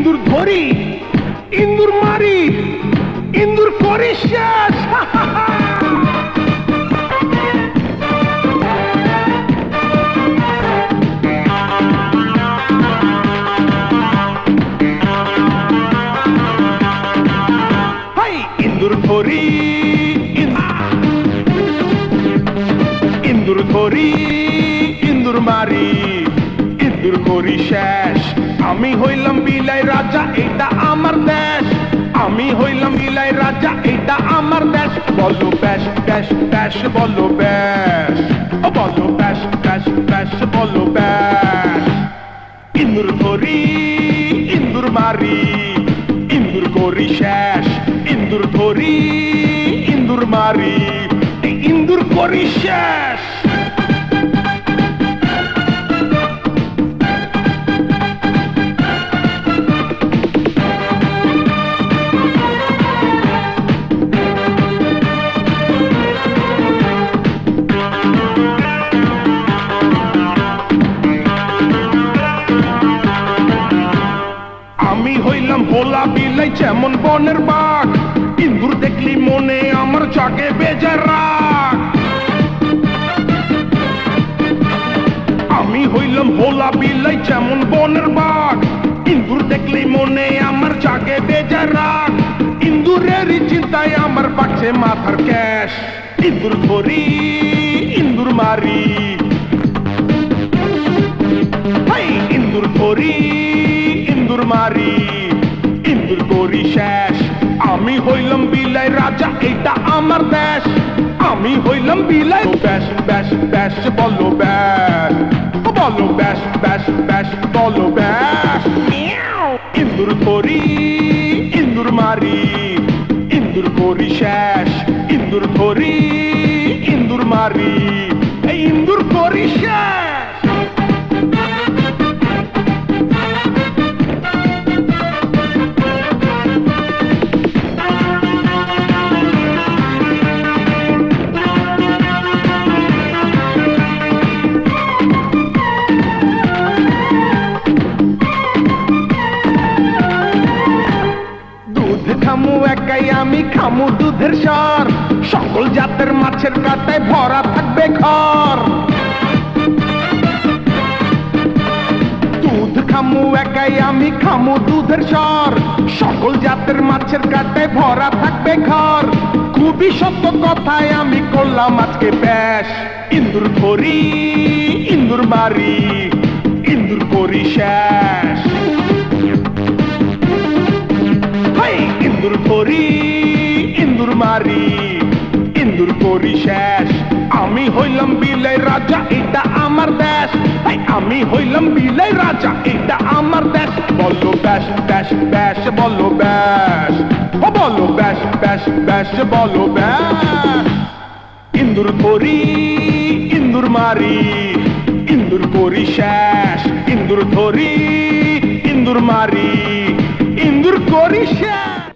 ইন্দুর ধরি, ইন্দুর মারি, ইন্দুর করি শেষ। ইন্দুর ধরি, ইন্দুর ধরি, ইন্দুর মারি, ইন্দুর করি শেষ। আমি হইলাম বিলাই রাজা, এটা আমার দেশ। আমি হইলাম বিলাই রাজা, এটা আমার দেশ। বলো ব্যাস ব্যাস ব্যাস, বলো ব্যাস, বলো ব্যাস ব্যাস ব্যাস, বলো ব্যাস। ইন্দুর ধরি, ইন্দুর মারি, ইন্দুর করি শেষ। ইন্দুর ধরি, ইন্দুর মারি, ইন্দুর করি শেষ। আমি হইলাম ভোলা বিলাই যেমন বনের বাঘ। ইন্দুর দেখলি মনে আমার জাগে বেজার রাগ। আমি হইলাম ভোলা বিলাই যেমন বনের বাঘ। ইন্দুর দেখলি মনে আমার জাগে বেজার রাগ। ইন্দুরেরই চিন্তায় আমার পাচ্ছে মাথার ক্যাশ। ইন্দুর ধরি, ইন্দুর মারি, ইন্দুর ধরি, ইন্দুর মারি, ইন্দুর করি শেষ। আমি হইলাম বিলাই রাজা, এটা আমার দেশ। আমি হইলাম বিলাই। ব্যাস ব্যাস ব্যাস, বলো ব্যাস, বলো ব্যাস ব্যাস ব্যাস, বলো ব্যাস। ইন্দুর ধরি, ইন্দুর মারি, ইন্দুর করি শেষ। ইন্দুর ধরি, ইন্দুর মারি, ইন্দুর করি শেষ। খামু একাই আমি, খামু দুধের স্বর। সকল জাতের মাছের কাটায় ভরা থাকবে ঘর। দুধ খামু একাই আমি, খামু দুধের স্বর। সকল জাতের মাছের কাটায় ভরা থাকবে ঘর। খুবই সত্য কথায় আমি করলাম আজকে ব্যাস। ইন্দুর ধরি, ইন্দুর মারি, ইন্দুর করি শেষ। ইন্দুর ধরি, ইন্দুর মারি, ইন্দুর করি শেষ। আমি হইলাম বিলাই রাজা, এটা আমার দেশ। আমি হইলাম বিলাই রাজা, এটা আমার দেশ। বলো ব্যাস ব্যাস ব্যাস, বলো ব্যাস, বলো ব্যাস ব্যাস ব্যাস, বলো ব্যাস। ইন্দুর ধরি, ইন্দুর মারি, ইন্দুর করি শেষ। ইন্দুর ধরি, ইন্দুর মারি, ইন্দুর করি শেষ।